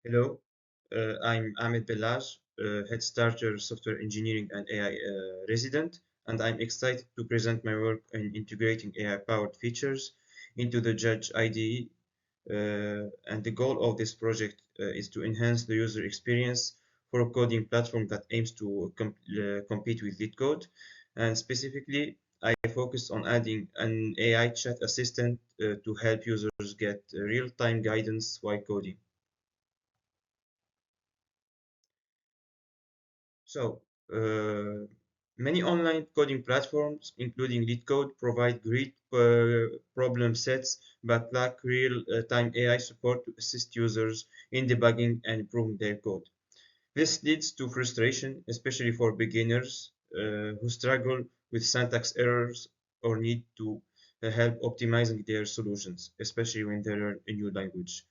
Hello, I'm Ahmed Bellaj, HeadStarter Software Engineering and AI resident, and I'm excited to present my work in integrating AI-powered features into the Judge IDE. And the goal of this project is to enhance the user experience for a coding platform that aims to compete with LeetCode. And specifically, I focus on adding an AI chat assistant to help users get real-time guidance while coding. So, many online coding platforms, including LeetCode, provide great problem sets but lack real-time AI support to assist users in debugging and improving their code. This leads to frustration, especially for beginners who struggle with syntax errors or need to help optimizing their solutions, especially when they learn a new language.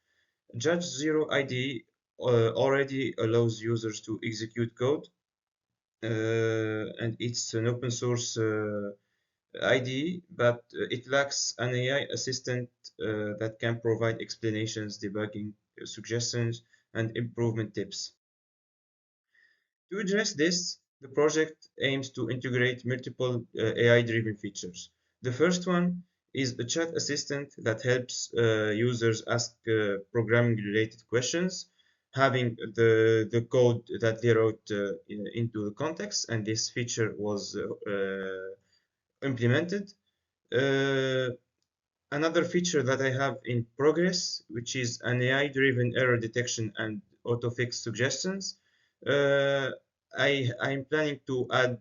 Judge0 IDE already allows users to execute code and it's an open source IDE, but it lacks an AI assistant that can provide explanations, debugging suggestions, and improvement tips. To address this, the project aims to integrate multiple AI-driven features. The first one is a chat assistant that helps users ask programming-related questions, having the code that they wrote into the context, and this feature was implemented. Uh, Another feature that I have in progress, which is an AI-driven error detection and auto-fix suggestions. Uh, I'm planning to add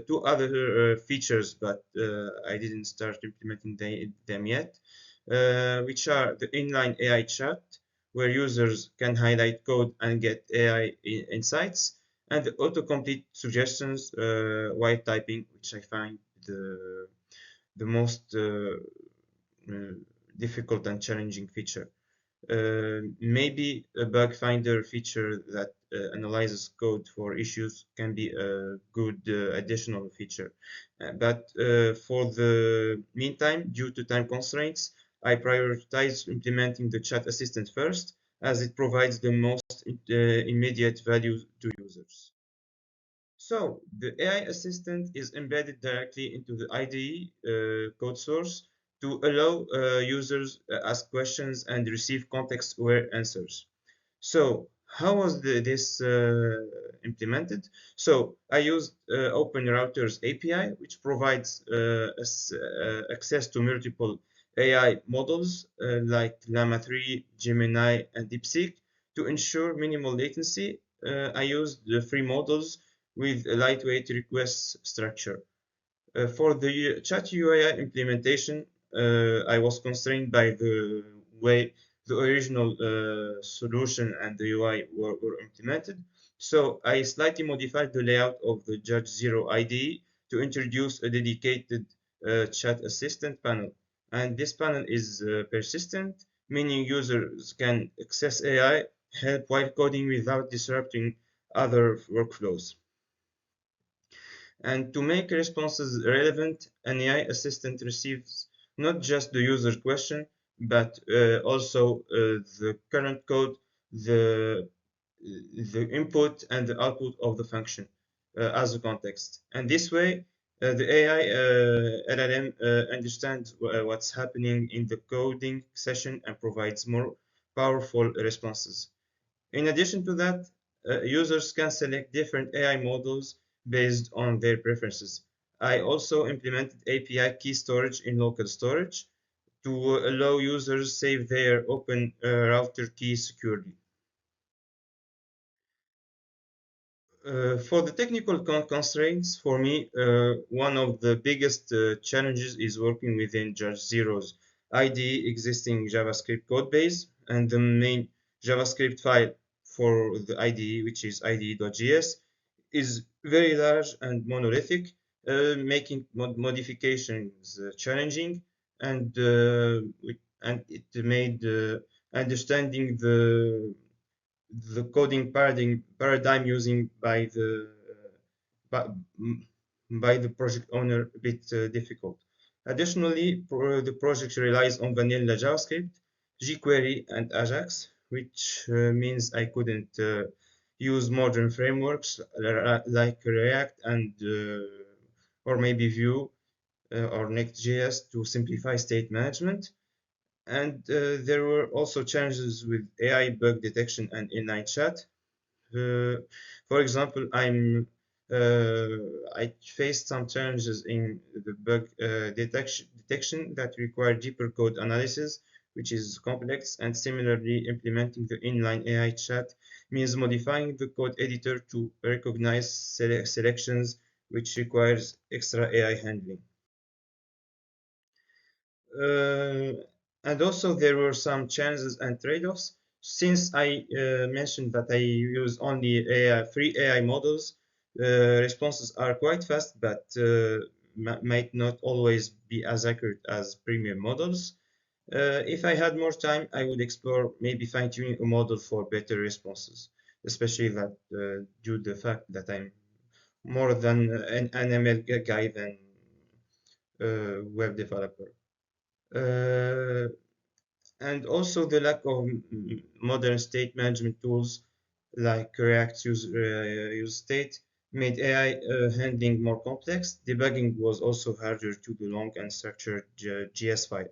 two other features, but I didn't start implementing them yet, which are the inline AI chat, where users can highlight code and get AI insights, and the autocomplete suggestions while typing, which I find the most uh, difficult and challenging feature. Maybe a bug finder feature that analyzes code for issues can be a good additional feature. But for the meantime, due to time constraints, I prioritize implementing the chat assistant first, as it provides the most immediate value to users. So the AI assistant is embedded directly into the IDE code source to allow users ask questions and receive context-aware answers. So how was this implemented? So I used OpenRouter's API, which provides access to multiple AI models like Llama 3, Gemini, and DeepSeek to ensure minimal latency. I used the free models with a lightweight request structure. For the chat UI implementation, I was constrained by the way the original solution and the UI were implemented. So I slightly modified the layout of the Judge0 IDE to introduce a dedicated chat assistant panel. And this panel is persistent, meaning users can access AI help while coding without disrupting other workflows. And to make responses relevant, an AI assistant receives not just the user question, but also the current code, the, the input and the output of the function as a context. And this way, the AI LLM understands what's happening in the coding session and provides more powerful responses. In addition to that, users can select different AI models based on their preferences. I also implemented API key storage in local storage to allow users save their open router keys securely. For the technical constraints, for me, one of the biggest challenges is working within Judge0's IDE existing JavaScript code base and the main JavaScript file for the IDE, which is ide.js, is very large and monolithic, making modifications challenging, and it made understanding the coding paradigm using by, by the project owner a bit difficult. Additionally, the project relies on vanilla JavaScript, jQuery, and Ajax, which means I couldn't use modern frameworks like React and or maybe Vue or Next.js to simplify state management. And there were also challenges with AI bug detection and inline chat. Uh, for example, uh, I faced some challenges in the bug detection that require deeper code analysis, which is complex, and similarly, implementing the inline AI chat means modifying the code editor to recognize selections, which requires extra AI handling. Uh, and also there were some challenges and trade-offs. Since I mentioned that I use only free AI models, responses are quite fast, but might not always be as accurate as premium models. If I had more time, I would explore maybe fine-tuning a model for better responses, especially that due to the fact that I'm more than an ML guy than web developer. Uh, and also the lack of modern state management tools like React use state made AI handling more complex. Debugging was also harder to do long and structured GS file.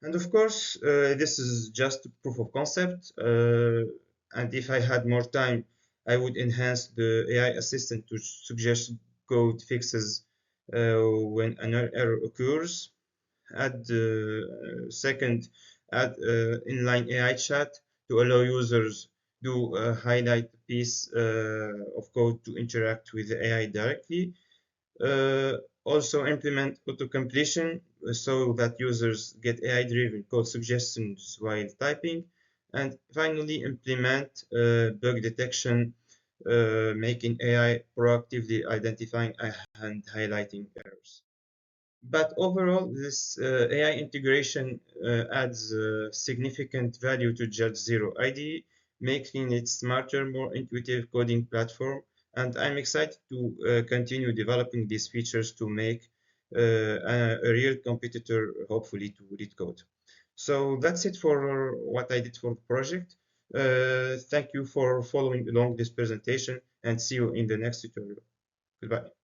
And of course, this is just proof of concept. And if I had more time, I would enhance the AI assistant to suggest code fixes when an error occurs. Add second, add inline AI chat to allow users to highlight a piece of code to interact with the AI directly. Uh, Also implement auto-completion so that users get AI-driven code suggestions while typing. And finally, implement bug detection, making AI proactively identifying and highlighting errors. But overall, this AI integration adds significant value to Judge0 IDE, making it smarter, more intuitive coding platform. And I'm excited to continue developing these features to make a real competitor, hopefully, to LeetCode. So that's it for what I did for the project. Thank you for following along this presentation and see you in the next tutorial. Goodbye.